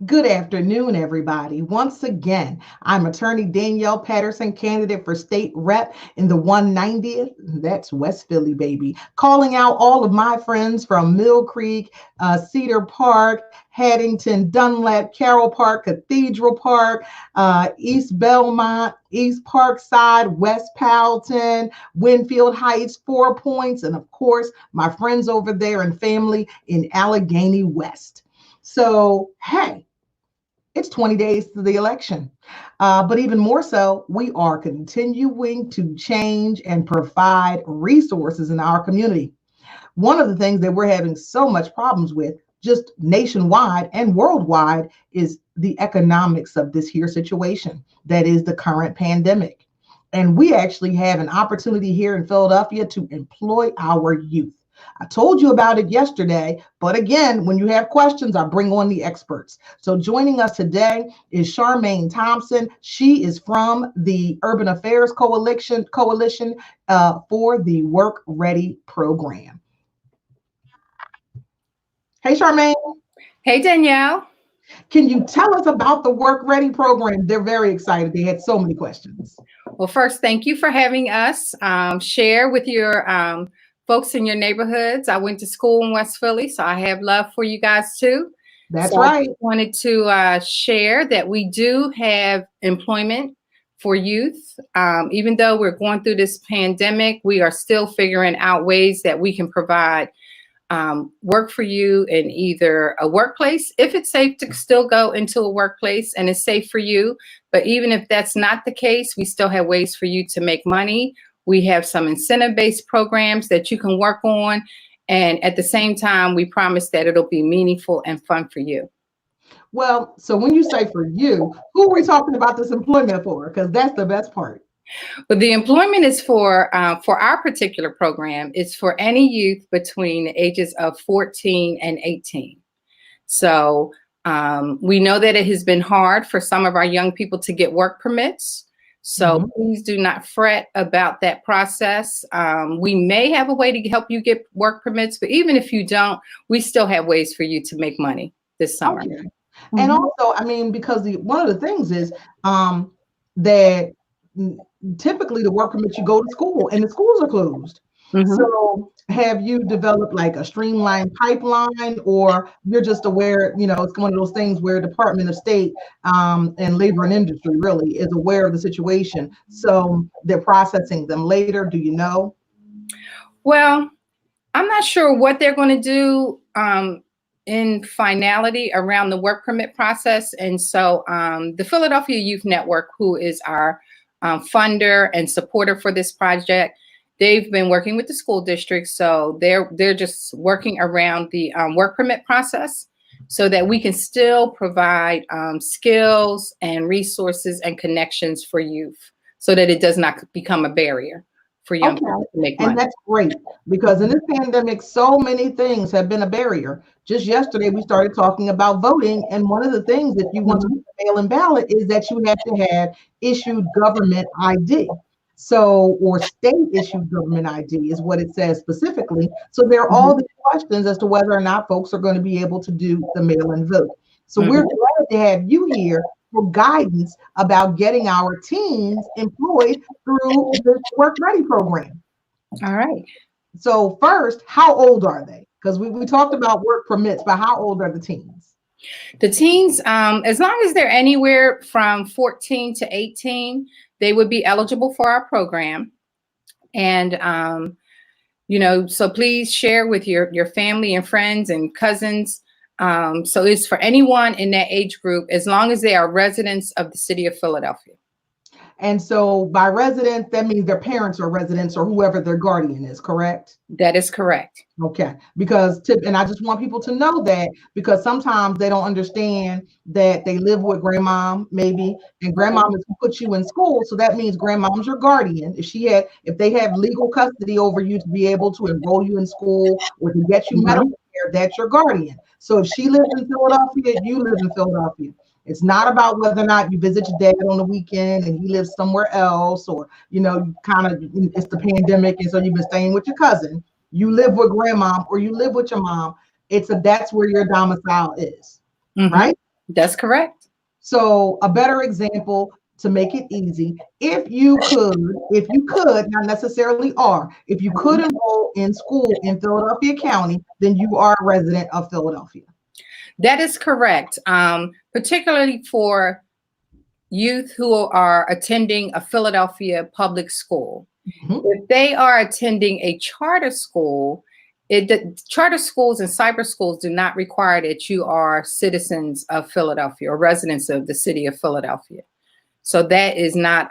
Good afternoon, everybody. Once again, I'm Attorney Danyl Patterson, candidate for state rep in the 190th. That's West Philly, baby. Calling out all of my friends from Mill Creek, Cedar Park, Haddington, Dunlap, Carroll Park, Cathedral Park, East Belmont, East Parkside, West Powelton, Winfield Heights, 4 Points, and of course, my friends over there and family in Allegheny West. So, hey, it's 20 days to the election. But even more so, we are continuing to change and provide resources in our community. One of the things that we're having so much problems with, just nationwide and worldwide, is the economics of this here situation that is the current pandemic. And we actually have an opportunity here in Philadelphia to employ our youth. I told you about it yesterday, but again, when you have questions, I bring on the experts. So joining us today is Charmayne Thompson. She is from the Urban Affairs Coalition for the WorkReady Program. Hey, Charmayne. Hey, Danyl. Can you tell us about the WorkReady Program? They're very excited. They had so many questions. Well, first, thank you for having us share with your folks in your neighborhoods. I went to school in West Philly, so I have love for you guys too. That's right. I wanted to share that we do have employment for youth. Even though we're going through this pandemic, we are still figuring out ways that we can provide work for you in either a workplace, if it's safe to still go into a workplace and it's safe for you. But even if that's not the case, we still have ways for you to make money. We have some incentive-based programs that you can work on. And at the same time, we promise that it'll be meaningful and fun for you. Well, so when you say for you, who are we talking about this employment for? Because that's the best part. But the employment is for our particular program. It's for any youth between the ages of 14 and 18. So we know that it has been hard for some of our young people to get work permits. So please do not fret about that process. We may have a way to help you get work permits, but even if you don't, we still have ways for you to make money this summer. Okay. And also, I mean, because one of the things is that typically the work permits, you go to school and the schools are closed. So have you developed like a streamlined pipeline, or you're just aware, it's one of those things where Department of State and Labor and Industry really is aware of the situation. So they're processing them later. Do you know? Well, I'm not sure what they're going to do in finality around the work permit process. And so the Philadelphia Youth Network, who is our funder and supporter for this project, they've been working with the school district, so they're just working around the work permit process so that we can still provide skills and resources and connections for youth so that it does not become a barrier for young people to make money. And that's great, because in this pandemic, so many things have been a barrier. Just yesterday, we started talking about voting, and one of the things that you want to mail-in ballot is that you have to have issued government ID. So, or state issued government ID is what it says specifically. So there are all these questions as to whether or not folks are going to be able to do the mail-in vote. So we're glad to have you here for guidance about getting our teens employed through the WorkReady program. All right. So first, how old are they? Because we talked about work permits, but how old are the teens? The teens, as long as they're anywhere from 14 to 18, they would be eligible for our program. And, so please share with your family and friends and cousins. So it's for anyone in that age group, as long as they are residents of the city of Philadelphia. And so by residents, that means their parents are residents or whoever their guardian is, correct? That is correct. Okay, and I just want people to know that, because sometimes they don't understand that they live with grandmom maybe, and grandmom is who put you in school. So that means grandmom's your guardian. If they have legal custody over you to be able to enroll you in school or to get you medical care, that's your guardian. So if she lives in Philadelphia, you live in Philadelphia. It's not about whether or not you visit your dad on the weekend and he lives somewhere else, or, it's the pandemic and so you've been staying with your cousin. You live with grandmom or you live with your mom. That's where your domicile is, right? That's correct. So a better example to make it easy, if you could, not necessarily are, if you could enroll in school in Philadelphia County, then you are a resident of Philadelphia. That is correct. Particularly for youth who are attending a Philadelphia public school. Mhm. If they are attending a charter school, the charter schools and cyber schools do not require that you are citizens of Philadelphia or residents of the city of Philadelphia. So that is not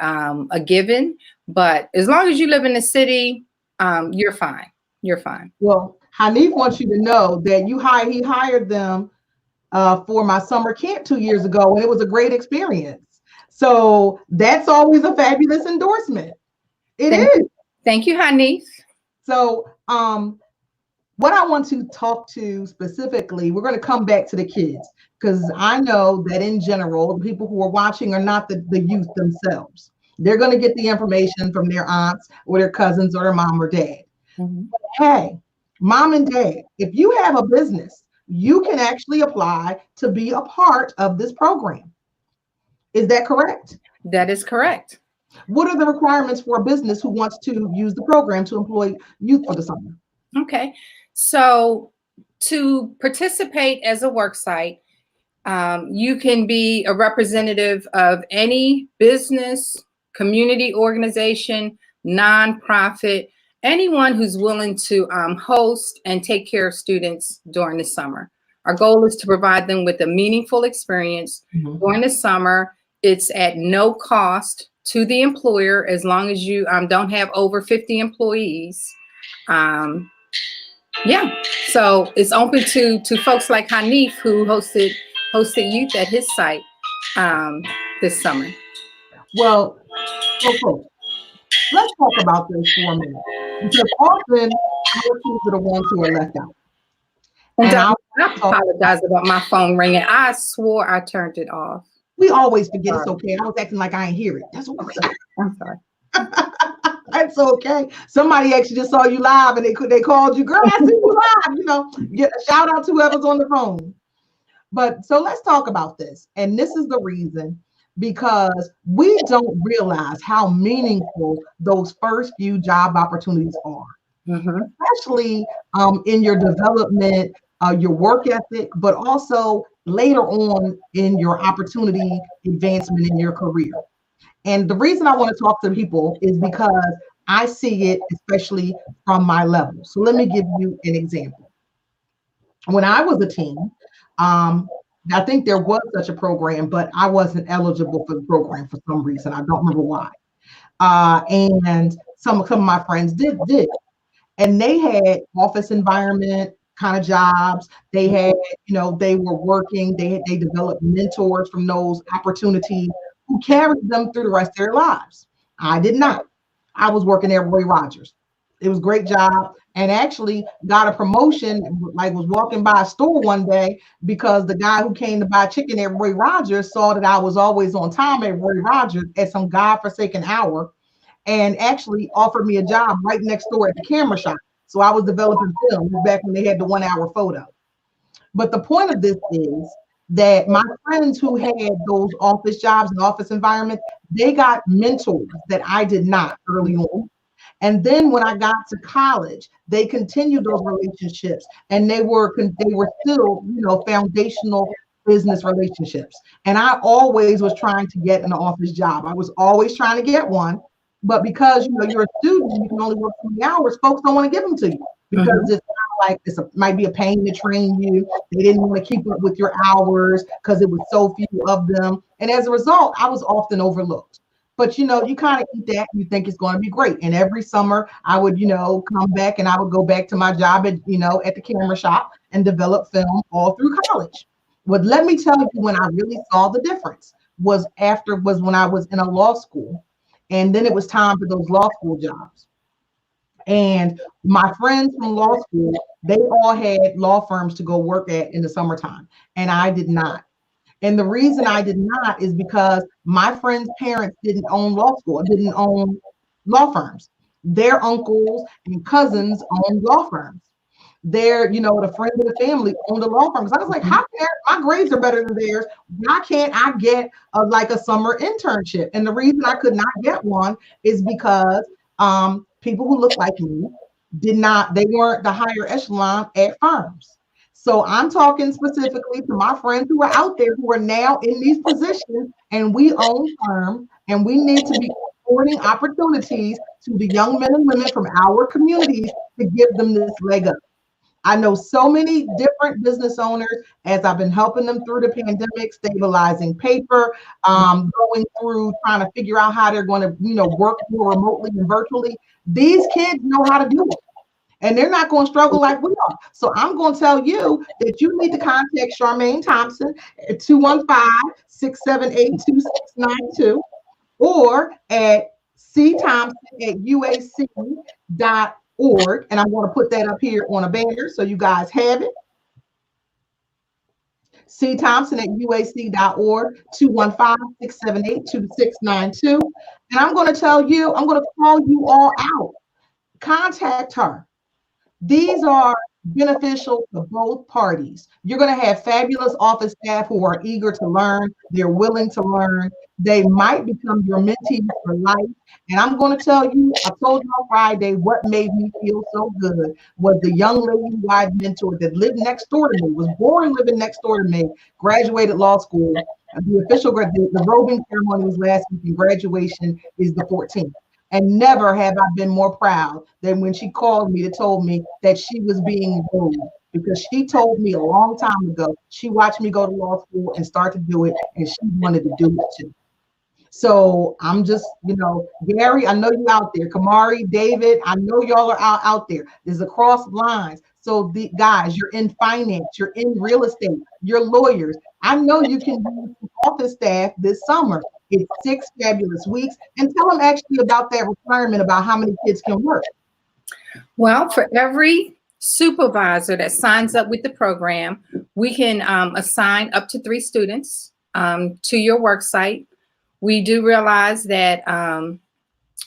a given, but as long as you live in the city, you're fine. You're fine. Well, Hanif wants you to know that he hired them for my summer camp 2 years ago, and it was a great experience. So that's always a fabulous endorsement. It is. Thank you, Hanif. So what I want to talk to specifically, we're going to come back to the kids, because I know that in general, the people who are watching are not the youth themselves. They're going to get the information from their aunts or their cousins or their mom or dad. Mhm. Hey, mom and dad, if you have a business, you can actually apply to be a part of this program. Is that correct? That is correct. What are the requirements for a business who wants to use the program to employ youth for the summer? Okay. So to participate as a work site, you can be a representative of any business, community organization, nonprofit, anyone who's willing to host and take care of students during the summer. Our goal is to provide them with a meaningful experience during the summer. It's at no cost to the employer as long as you don't have over 50 employees. Yeah, so it's open to folks like Hanif, who hosted youth at his site this summer. Well, okay, let's talk about this for a minute, because often our kids are the ones who are left out. And I apologize about my phone ringing. I swore I turned it off. We always forget. It's okay. I was acting like I ain't hear it. That's okay. I'm sorry. That's okay. Somebody actually just saw you live and they called you, girl, I see you live. You know, get a shout out to whoever's on the phone. But so let's talk about this. And this is the reason, because we don't realize how meaningful those first few job opportunities are, especially in your development, your work ethic, but also later on in your opportunity advancement in your career. And the reason I want to talk to people is because I see it, especially from my level. So let me give you an example. When I was a teen, I think there was such a program, but I wasn't eligible for the program for some reason. I don't remember why. And some of my friends did. And they had office environment kind of jobs. They had, they were working, they developed mentors from those opportunities who carried them through the rest of their lives. I did not. I was working at Roy Rogers. It was a great job, and actually got a promotion, like was walking by a store one day because the guy who came to buy chicken at Roy Rogers saw that I was always on time at Roy Rogers at some godforsaken hour, and actually offered me a job right next door at the camera shop. So I was developing film back when they had the 1 hour photo. But the point of this is that my friends who had those office jobs and office environments, they got mentors that I did not early on. And then when I got to college, they continued those relationships, and they were still, foundational business relationships. And I always was trying to get an office job. I was always trying to get one, but because you're a student, you can only work 20 hours. Folks don't want to give them to you because it's like might be a pain to train you. They didn't want to keep up with your hours because it was so few of them. And as a result, I was often overlooked. But you kind of eat that, you think it's going to be great. And every summer I would, come back and I would go back to my job at, at the camera shop and develop film all through college. But let me tell you, when I really saw the difference was when I was in a law school. And then it was time for those law school jobs. And my friends from law school, they all had law firms to go work at in the summertime, and I did not. And the reason I did not is because my friends' parents didn't own law school, didn't own law firms. Their uncles and cousins owned law firms. their, the friend of the family owned a law firm. So I was like, how can my grades are better than theirs? Why can't I get like a summer internship? And the reason I could not get one is because people who look like me they weren't the higher echelon at firms. So I'm talking specifically to my friends who are out there who are now in these positions, and we own firms, and we need to be affording opportunities to the young men and women from our communities to give them this leg up. I know so many different business owners as I've been helping them through the pandemic, stabilizing paper, going through trying to figure out how they're going to, work more remotely and virtually. These kids know how to do it. And they're not going to struggle like we are. So I'm going to tell you that you need to contact Charmayne Thompson at 215-678-2692 or at cthompson@uac.org. And I'm going to put that up here on a banner so you guys have it. cthompson@uac.org, 215-678-2692. And I'm going to tell you, I'm going to call you all out. Contact her. These are beneficial to both parties. You're going to have fabulous office staff who are eager to learn. They're willing to learn. They might become your mentees for life. And I'm going to tell you, I told you on Friday, what made me feel so good was the young lady who I mentored that lived next door to me, was born living next door to me, graduated law school. The robing ceremony was last week and graduation is the 14th. And never have I been more proud than when she called me to told me that she was being enrolled, because she told me a long time ago, she watched me go to law school and start to do it, and she wanted to do it too. So I'm just, Gary, I know you out there. Kamari, David, I know y'all are out there. There's across lines. So the guys, you're in finance, you're in real estate, you're lawyers. I know you can do office staff this summer. It's 6 fabulous weeks. And tell them actually about that requirement about how many kids can work. Well, for every supervisor that signs up with the program, we can assign up to 3 students to your work site. We do realize that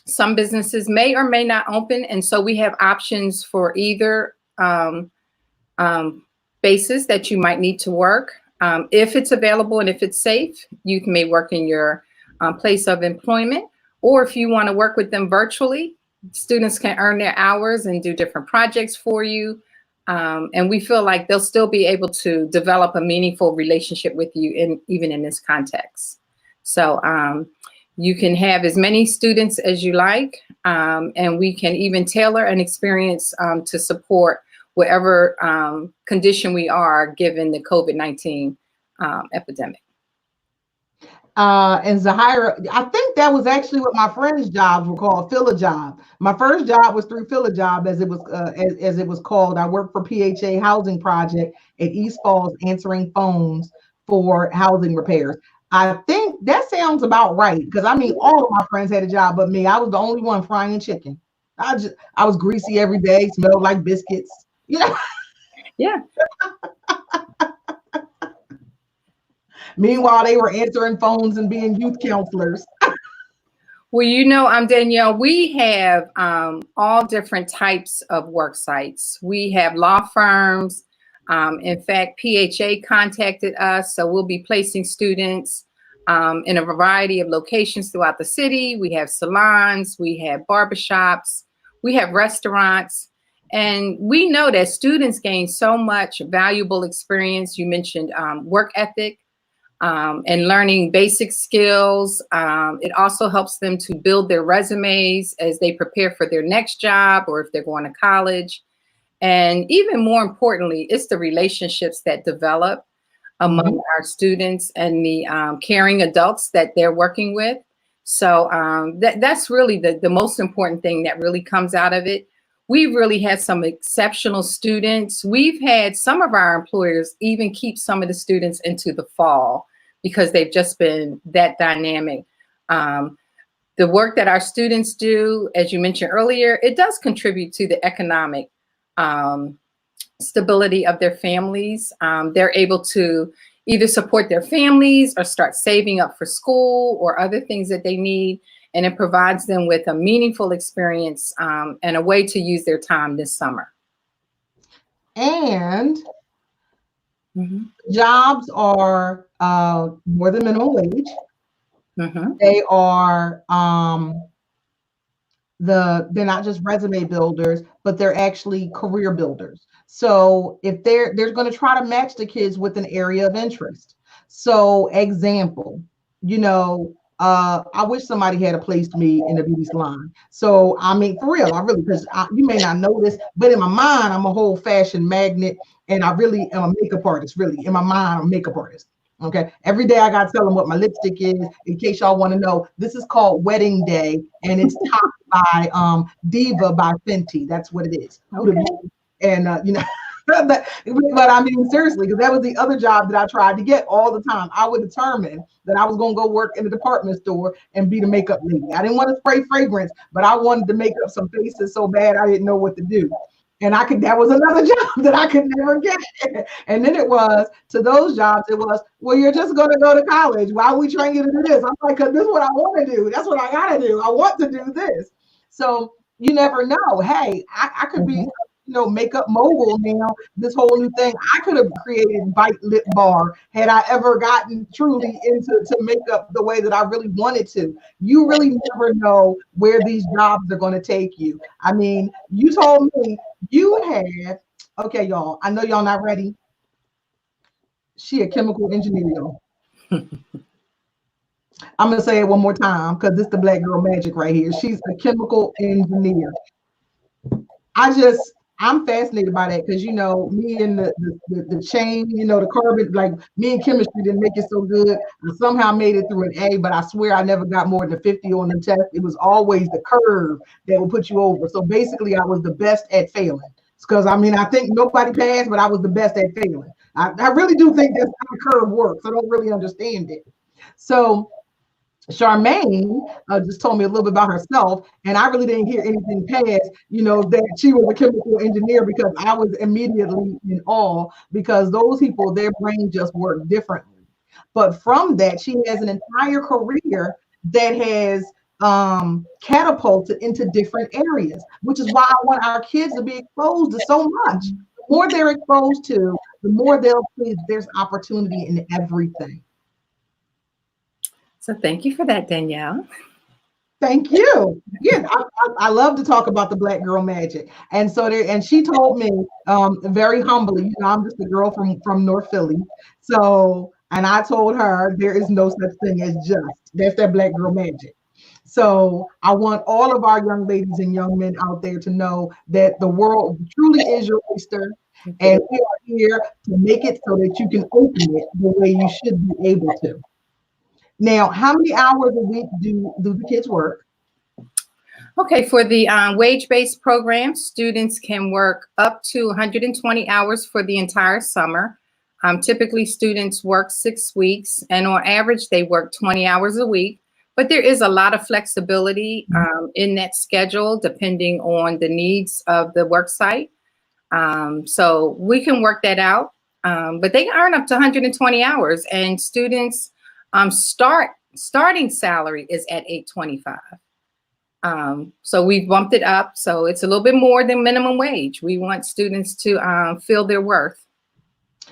some businesses may or may not open, and so we have options for either basis that you might need to work. If it's available and if it's safe, you may work in your place of employment, or if you want to work with them virtually, students can earn their hours and do different projects for you. And we feel like they'll still be able to develop a meaningful relationship with you even in this context. So you can have as many students as you like, and we can even tailor an experience to support whatever condition we are given the COVID-19 epidemic. And Zahira, I think that was actually what my friend's jobs were called, Fill-A-Job. My first job was through Fill-A-Job, as it was called. I worked for PHA Housing Project at East Falls, answering phones for housing repairs. I think that sounds about right, because I mean, all of my friends had a job but me. I was the only one frying chicken. I was greasy every day, smelled like biscuits. Yeah. Meanwhile, they were answering phones and being youth counselors. Well, Danielle, we have all different types of work sites. We have law firms. In fact, PHA contacted us, so we'll be placing students in a variety of locations throughout the city. We have salons, we have barbershops, we have restaurants. And we know that students gain so much valuable experience. You mentioned work ethic. And learning basic skills. It also helps them to build their resumes as they prepare for their next job or if they're going to college. And even more importantly, it's the relationships that develop among our students and the caring adults that they're working with. So that's really the most important thing that really comes out of it. We've really had some exceptional students. We've had some of our employers even keep some of the students into the fall because they've just been that dynamic. The work that our students do, as you mentioned earlier, it does contribute to the economic stability of their families. They're able to either support their families or start saving up for school or other things that they need. And it provides them with a meaningful experience and a way to use their time this summer. And Mhm. jobs are more than minimum wage. Mhm. They are they're not just resume builders, but they're actually career builders. So if they're going to try to match the kids with an area of interest. So example, you know, I wish somebody had placed me in a beauty salon. So I mean, for real, I really, because you may not know this, but in my mind, I'm a whole fashion magnet, and I really am a makeup artist. Really, in my mind, I'm a makeup artist. Okay. Every day I gotta tell them what my lipstick is. In case y'all want to know, this is called Wedding Day, and it's by Diva by Fenty. That's what it is. Huda Okay. Beauty. And but I mean seriously, because that was the other job that I tried to get all the time. I would determine that I was going to go work in the department store and be the makeup lady. I didn't want to spray fragrance, but I wanted to make up some faces so bad I didn't know what to do. And I could, that was another job that I could never get. And then it was, to those jobs, it was, well, you're just going to go to college. Why are we trying you to do this? I'm like, because this is what I want to do. That's what I got to do. I want to do this. So you never know. Hey, I could be, makeup mogul now. This whole new thing. I could have created Bite Lip Bar had I ever gotten truly into makeup the way that I really wanted to. You really never know where these jobs are going to take you. I mean, you told me you had, okay, y'all. I know y'all not ready. She a chemical engineer, y'all. I'm gonna say it one more time because this is the black girl magic right here. She's a chemical engineer. I just, I'm fascinated by that because me and the chain, the carbon, like me and chemistry didn't make it so good. I somehow made it through an A, but I swear I never got more than a 50 on the test. It was always the curve that would put you over. So basically, I was the best at failing. Because I mean, I think nobody passed, but I was the best at failing. I really do think that's how the curve works. I don't really understand it. So Charmayne just told me a little bit about herself, and I really didn't hear anything past, that she was a chemical engineer, because I was immediately in awe, because those people, their brain just work differently. But from that, she has an entire career that has catapulted into different areas, which is why I want our kids to be exposed to so much. The more they're exposed to, the more they'll see there's opportunity in everything. So thank you for that, Danyl. Thank you. Yeah, I love to talk about the black girl magic. And so there, and she told me very humbly, I'm just a girl from North Philly. So, and I told her there is no such thing as just. That's that black girl magic. So I want all of our young ladies and young men out there to know that the world truly is your oyster. And we are here to make it so that you can open it the way you should be able to. Now, how many hours a week do the kids work? Okay, for the wage-based program, students can work up to 120 hours for the entire summer. Typically, students work 6 weeks, and on average, they work 20 hours a week. But there is a lot of flexibility in that schedule, depending on the needs of the work site. So we can work that out. But they earn up to 120 hours, and students starting salary is at $8.25. So we've bumped it up. So it's a little bit more than minimum wage. We want students to feel their worth.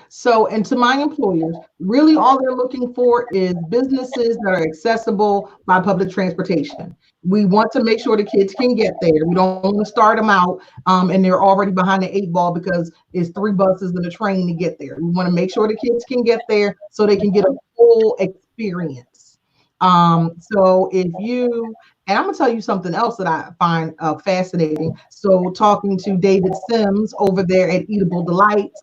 So, and to my employers, really all they're looking for is businesses that are accessible by public transportation. We want to make sure the kids can get there. We don't want to start them out and they're already behind the 8 ball because it's 3 buses and a train to get there. We want to make sure the kids can get there so they can get a full experience. So if you, and I'm gonna tell you something else that I find fascinating. So talking to David Sims over there at Eatable Delights,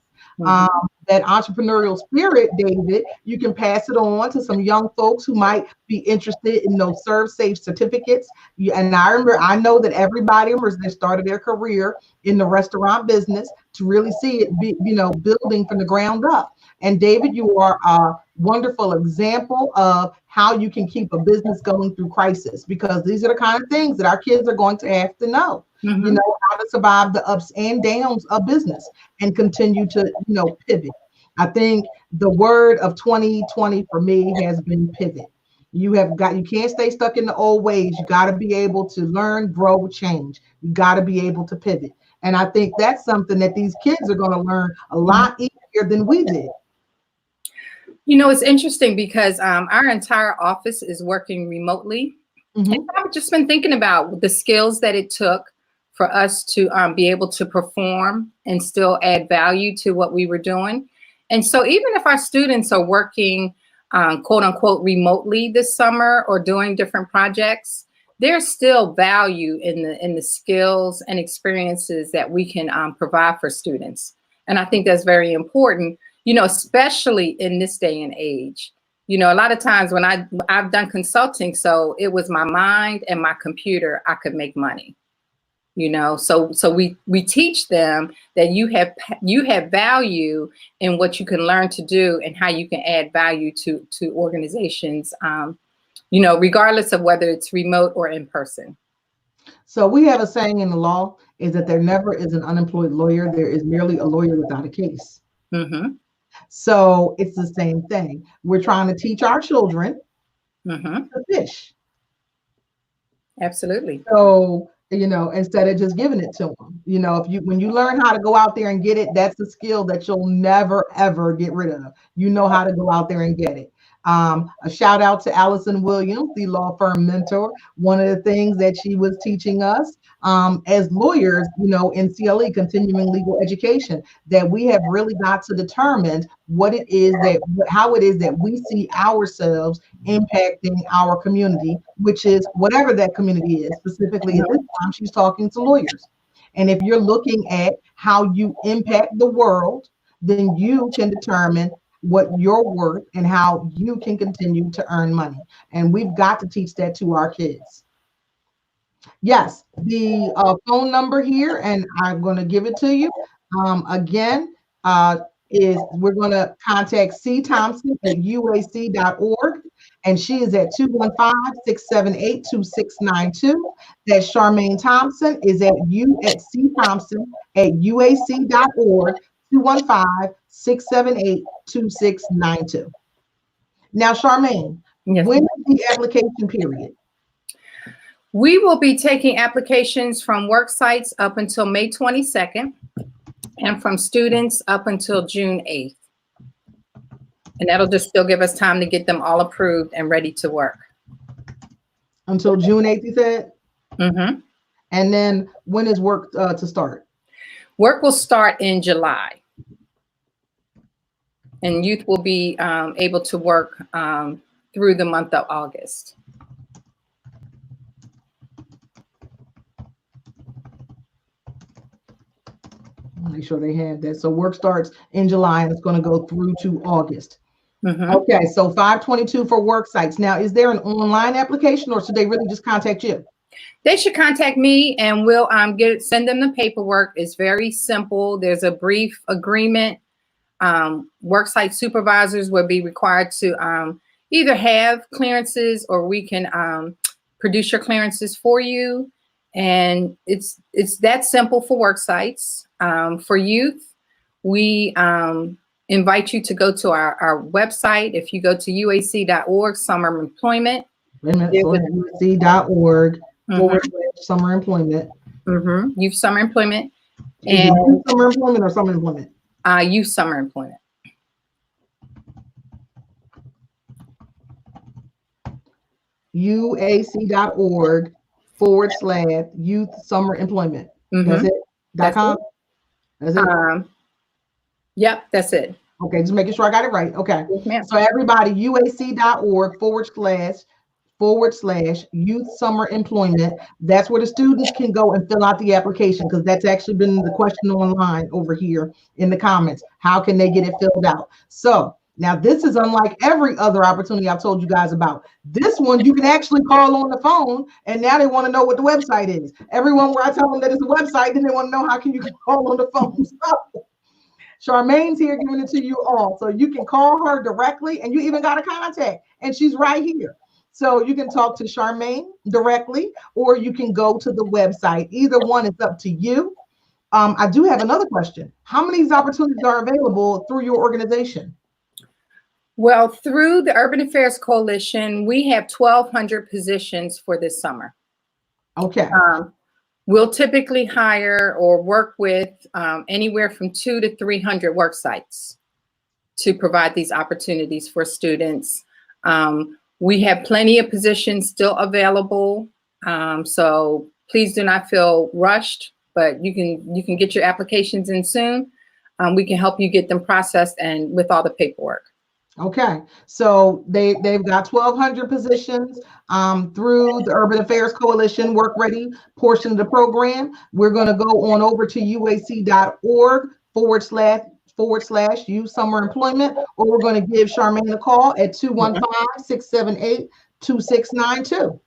that entrepreneurial spirit, David, you can pass it on to some young folks who might be interested in those serve safe certificates. And I know that everybody that started their career in the restaurant business to really see it be, building from the ground up. And David, you are a wonderful example of how you can keep a business going through crisis, because these are the kind of things that our kids are going to have to know. How to survive the ups and downs of business and continue to, pivot. I think the word of 2020 for me has been pivot. You can't stay stuck in the old ways. You got to be able to learn, grow, change. You got to be able to pivot. And I think that's something that these kids are going to learn a lot easier than we did. You know, it's interesting because our entire office is working remotely. Mm-hmm. And I've just been thinking about the skills that it took for us to be able to perform and still add value to what we were doing. And so even if our students are working, quote unquote, remotely this summer or doing different projects, there's still value in the skills and experiences that we can provide for students. And I think that's very important, you know, especially in this day and age. You know, a lot of times when I've done consulting, so it was my mind and my computer, I could make money. You know, so we teach them that you have value in what you can learn to do and how you can add value to organizations, you know, regardless of whether it's remote or in person. So we have a saying in the law is that there never is an unemployed lawyer. There is merely a lawyer without a case. Mm-hmm. So it's the same thing. We're trying to teach our children Mm-hmm. to fish. Absolutely. So, you know, instead of just giving it to them, you know, when you learn how to go out there and get it, that's a skill that you'll never, ever get rid of. You know how to go out there and get it. A shout out to Allison Williams, the law firm mentor. One of the things that she was teaching us as lawyers, you know, in CLE, continuing legal education, that we have really got to determine how it is that we see ourselves impacting our community, which is whatever that community is. Specifically at this time, she's talking to lawyers. And if you're looking at how you impact the world, then you can determine what you're worth and how you can continue to earn money. And we've got to teach that to our kids. Yes, the phone number here, and I'm going to give it to you again, is we're going to contact C. Thompson at uac.org, and she is at 215-678-2692. That's Charmayne Thompson is at C. Thompson at uac.org, 215-678-2692. Now, Charmayne, Yes. When is the application period? We will be taking applications from work sites up until May 22nd and from students up until June 8th. And that'll just still give us time to get them all approved and ready to work. Until June 8th, you said? Mm-hmm. And then when is work to start? Work will start in July. And youth will be able to work through the month of August. Make sure they have that. So work starts in July and it's going to go through to August. Mm-hmm. Okay, so 522 for work sites. Now, is there an online application or should they really just contact you? They should contact me and we'll send them the paperwork. It's very simple. There's a brief agreement. Worksite supervisors will be required to either have clearances or we can produce your clearances for you. And it's that simple for work sites. For youth, we invite you to go to our website. If you go to uac.org, summer employment. Wait a minute, so uac.org /summer employment. Mm-hmm. Youth summer employment. And youth summer employment or summer employment? Youth summer employment. uac.org /youth summer employment. Mm-hmm. That's it? .com? That's it? Yep, that's it. Okay, just making sure I got it right. Okay. Yes, so everybody, uac.org /youth summer employment. That's where the students can go and fill out the application, because that's actually been the question online over here in the comments. How can they get it filled out? So now this is unlike every other opportunity I've told you guys about. This one, you can actually call on the phone, and now they want to know what the website is. Everyone where I tell them that it's a website, then they want to know how can you call on the phone. So Charmayne's here giving it to you all. So you can call her directly, and you even got a contact, and she's right here. So you can talk to Charmayne directly, or you can go to the website. Either one is up to you. I do have another question. How many of these opportunities are available through your organization? Well, through the Urban Affairs Coalition, we have 1,200 positions for this summer. Okay. We'll typically hire or work with anywhere from 200 to 300 work sites to provide these opportunities for students. We have plenty of positions still available, so please do not feel rushed, but you can get your applications in soon. We can help you get them processed and with all the paperwork. Okay, so they've got 1,200 positions through the Urban Affairs Coalition WorkReady portion of the program. We're going to go on over to uac.org// use summer employment, or we're going to give Charmayne a call at 215-678-2692.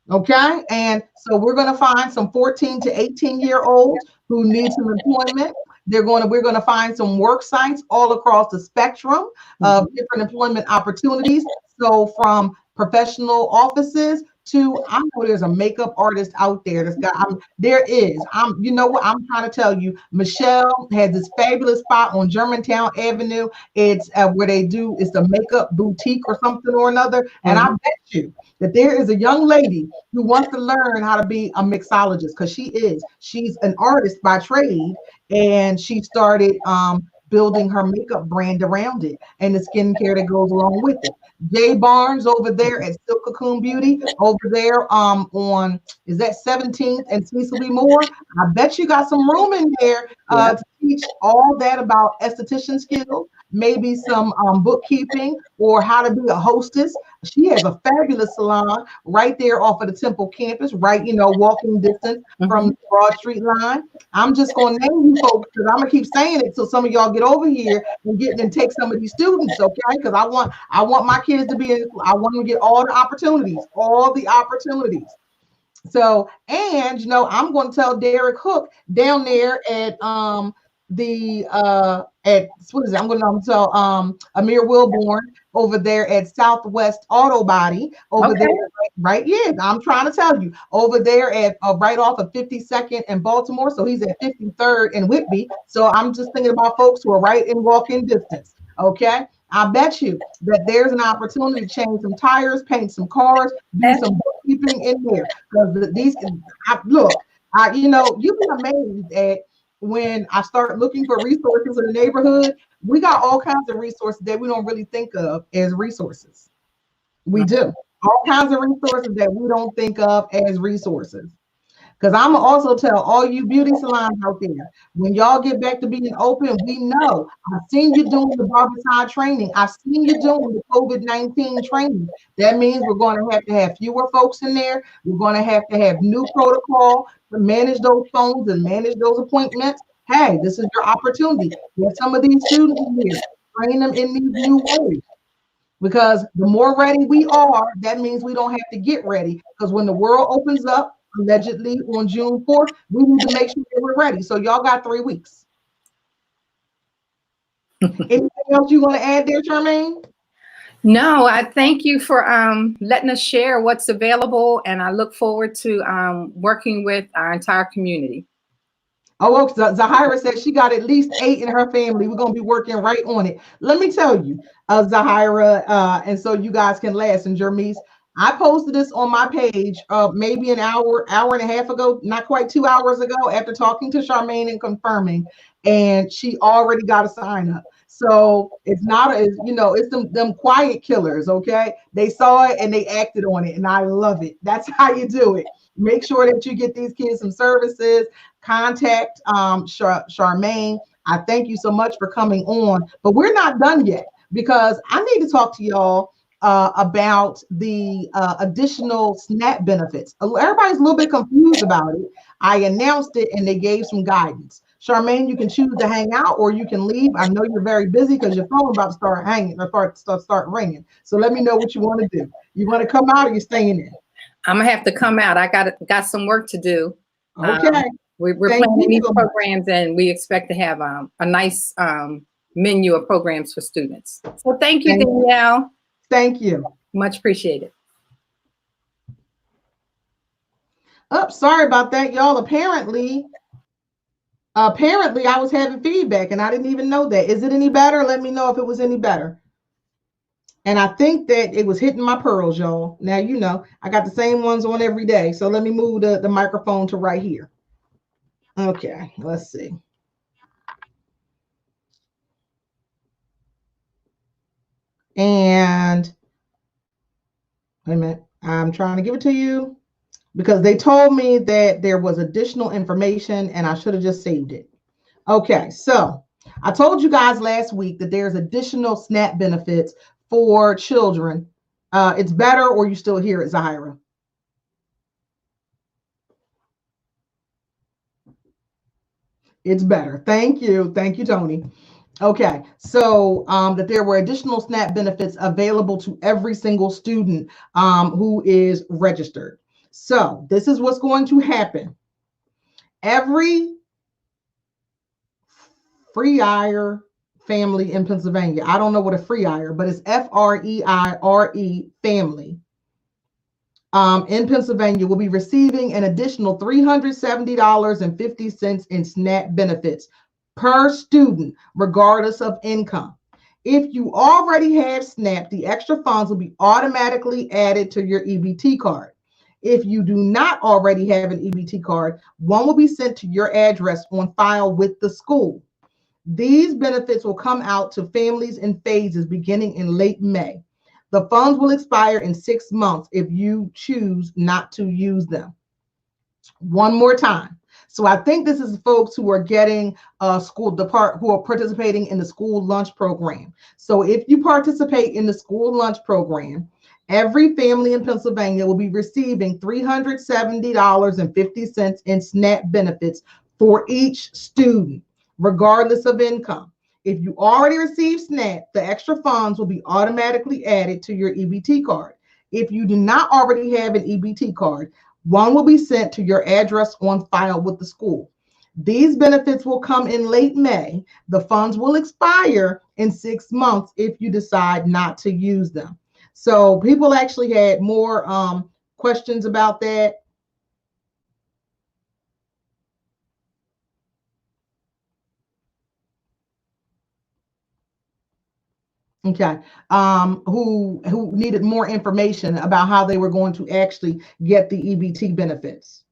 Okay, and so we're going to find some 14 to 18-year-olds who need some employment. We're going to find some work sites all across the spectrum of different employment opportunities. So from professional offices to, I know there's a makeup artist out there that's got, you know what, I'm trying to tell you, Michelle has this fabulous spot on Germantown Avenue. It's where it's a makeup boutique or something or another. And I bet you that there is a young lady who wants to learn how to be a mixologist, because she's an artist by trade, and she started building her makeup brand around it and the skincare that goes along with it. Jay Barnes over there at Silk Cocoon Beauty over there on, is that 17th and Cecily Moore? I bet you got some room in there to teach all that about esthetician skills, maybe some bookkeeping, or how to be a hostess. She has a fabulous salon right there off of the Temple campus, right, walking distance from the Broad Street line. I'm just going to name you folks, because I'm going to keep saying it till some of y'all get over here and take some of these students, okay? Because I want my kids to I want them to get all the opportunities. So, and I'm going to tell Derek Hook down there at I'm going to tell Amir Wilborn over there at Southwest Auto Body over there, right? Yeah, I'm trying to tell you, over there at right off of 52nd and Baltimore. So he's at 53rd and Whitby. So I'm just thinking about folks who are right in walking distance. Okay, I bet you that there's an opportunity to change some tires, paint some cars, do some bookkeeping in there. Because you'd be amazed at when I start looking for resources in the neighborhood. We got all kinds of resources that we don't really think of as resources. We do. All kinds of resources that we don't think of as resources. Because I'm going to also tell all you beauty salons out there, when y'all get back to being open, we know. I've seen you doing the barbicide training. I've seen you doing the COVID-19 training. That means we're going to have fewer folks in there. We're going to have new protocol to manage those phones and manage those appointments. Hey, this is your opportunity. Get some of these students in here. Train them in these new ways. Because the more ready we are, that means we don't have to get ready. Because when the world opens up, allegedly on June 4th, we need to make sure that we're ready. So y'all got 3 weeks. Anything else you want to add there, Charmayne? No, I thank you for letting us share what's available, and I look forward to working with our entire community. Oh, well, Zahira said she got at least 8 in her family. We're going to be working right on it. Let me tell you, Zahira, and so you guys can last, and Jermise, I posted this on my page maybe an hour and a half ago, not quite 2 hours ago, after talking to Charmayne and confirming, and she already got a sign up. So it's not, it's them quiet killers, okay? They saw it and they acted on it, and I love it. That's how you do it. Make sure that you get these kids some services. Contact Charmayne. I thank you so much for coming on, but we're not done yet, because I need to talk to y'all about the additional SNAP benefits. Everybody's a little bit confused about it. I announced it and they gave some guidance. Charmayne, you can choose to hang out or you can leave. I know you're very busy because your phone about to start start ringing. So let me know what you want to do. You want to come out or you staying in? I'm gonna have to come out. I got some work to do. Okay. We're planning these programs, and we expect to have a nice menu of programs for students. So thank you, Danyl. Thank you. Much appreciated. Oh, sorry about that, y'all. Apparently I was having feedback and I didn't even know that. Is it any better? Let me know if it was any better. And I think that it was hitting my pearls, y'all. Now, I got the same ones on every day. So let me move the microphone to right here. Okay, let's see. And wait a minute, I'm trying to give it to you because they told me that there was additional information and I should have just saved it. Okay, so I told you guys last week that there's additional SNAP benefits for children. It's better, or you still hear it, Zahira? It's better. Thank you. Thank you, Tony. Okay, so that there were additional SNAP benefits available to every single student who is registered. So this is what's going to happen. Every Freire family in Pennsylvania, I don't know what a Freire, but it's Freire family in Pennsylvania will be receiving an additional $370.50 in SNAP benefits per student, regardless of income. If you already have SNAP, the extra funds will be automatically added to your EBT card. If you do not already have an EBT card, one will be sent to your address on file with the school. These benefits will come out to families in phases beginning in late May. The funds will expire in 6 months if you choose not to use them. One more time. So I think this is folks who are getting who are participating in the school lunch program. So if you participate in the school lunch program, every family in Pennsylvania will be receiving $370.50 in SNAP benefits for each student, regardless of income. If you already receive SNAP, the extra funds will be automatically added to your EBT card. If you do not already have an EBT card, one will be sent to your address on file with the school. These benefits will come in late May. The funds will expire in 6 months if you decide not to use them. So people actually had more questions about that. Okay, who needed more information about how they were going to actually get the EBT benefits.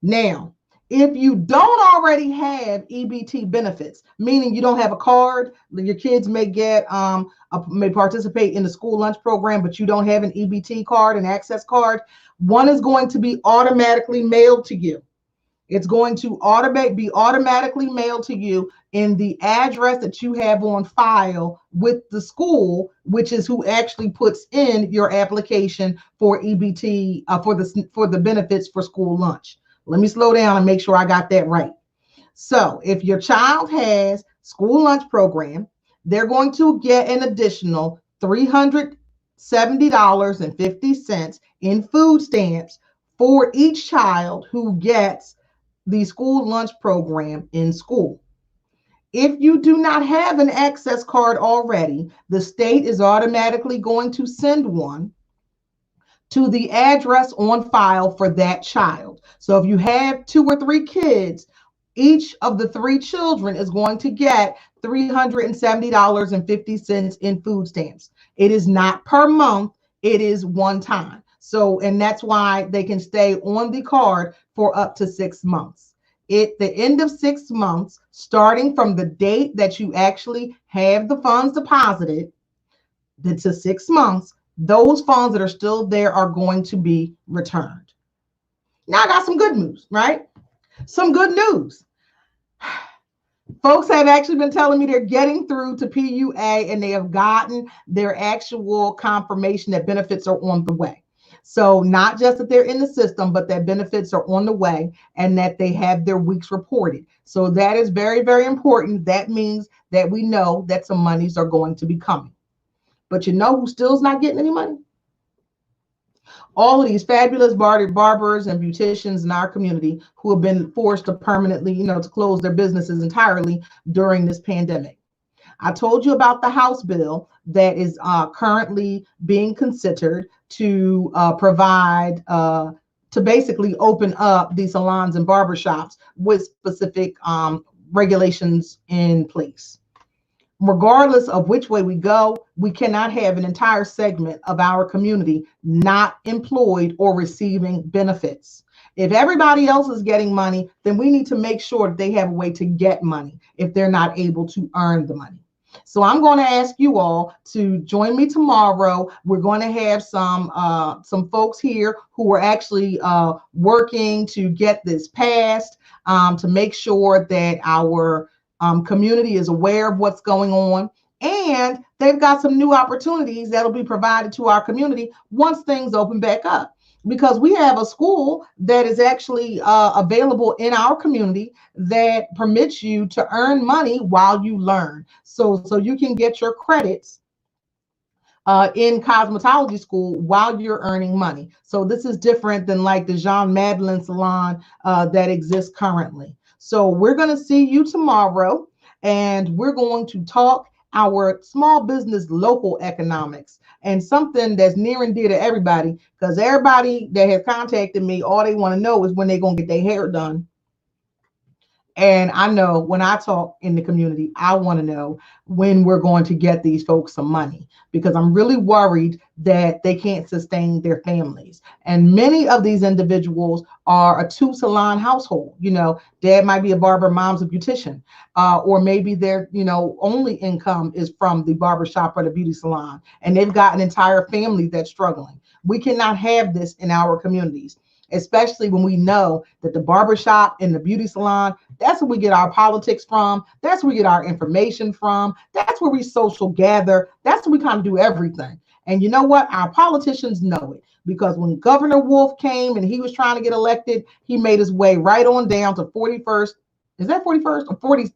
Now, if you don't already have EBT benefits, meaning you don't have a card, your kids may may participate in the school lunch program, but you don't have an EBT card, an access card, one is going to be automatically mailed to you. It's going to be automatically mailed to you in the address that you have on file with the school, which is who actually puts in your application for EBT for the benefits for school lunch. Let me slow down and make sure I got that right. So if your child has school lunch program, they're going to get an additional $370.50 in food stamps for each child who gets the school lunch program in school. If you do not have an access card already, the state is automatically going to send one to the address on file for that child. So if you have 2 or 3 kids, each of the 3 children is going to get $370.50 in food stamps. It is not per month, it is one time. So, and that's why they can stay on the card for up to 6 months. At the end of 6 months, starting from the date that you actually have the funds deposited, to 6 months, those funds that are still there are going to be returned. Now I got some good news, right? Some good news. Folks have actually been telling me they're getting through to PUA and they have gotten their actual confirmation that benefits are on the way. So not just that they're in the system, but that benefits are on the way and that they have their weeks reported. So that is very, very important. That means that we know that some monies are going to be coming. But you know who still is not getting any money? All of these fabulous barbers and beauticians in our community who have been forced to permanently, to close their businesses entirely during this pandemic. I told you about the House bill that is currently being considered to provide, to basically open up these salons and barbershops with specific regulations in place. Regardless of which way we go, we cannot have an entire segment of our community not employed or receiving benefits. If everybody else is getting money, then we need to make sure that they have a way to get money if they're not able to earn the money. So I'm going to ask you all to join me tomorrow. We're going to have some folks here who are actually working to get this passed, to make sure that our community is aware of what's going on. And they've got some new opportunities that'll be provided to our community once things open back up, because we have a school that is actually available in our community that permits you to earn money while you learn. So you can get your credits in cosmetology school while you're earning money. So this is different than like the Jean Madeline salon that exists currently. So we're going to see you tomorrow, and we're going to talk our small business local economics, and something that's near and dear to everybody, because everybody that has contacted me, all they want to know is when they're going to get their hair done. And I know when I talk in the community, I want to know when we're going to get these folks some money, because I'm really worried that they can't sustain their families. And many of these individuals are a 2 salon household. You know, dad might be a barber, mom's a beautician, or maybe their, only income is from the barbershop or the beauty salon, and they've got an entire family that's struggling. We cannot have this in our communities, especially when we know that the barbershop and the beauty salon, that's where we get our politics from. That's where we get our information from. That's where we social gather. That's where we kind of do everything. And you know what? Our politicians know it, because when Governor Wolf came and he was trying to get elected, he made his way right on down to 41st. Is that 41st or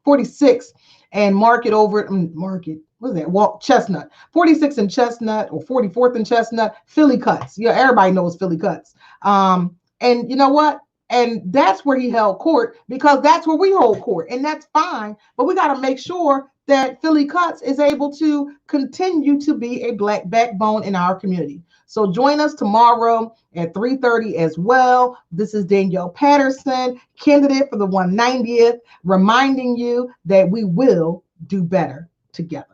46? And Market over Market. What is that? Walk Chestnut. 46 and Chestnut, or 44th and Chestnut. Philly Cuts. Yeah, everybody knows Philly Cuts. And you know what? And that's where he held court, because that's where we hold court, and that's fine. But we got to make sure that Philly Cuts is able to continue to be a Black backbone in our community. So join us tomorrow at 3:30 as well. This is Danyl Patterson, candidate for the 190th, reminding you that we will do better together.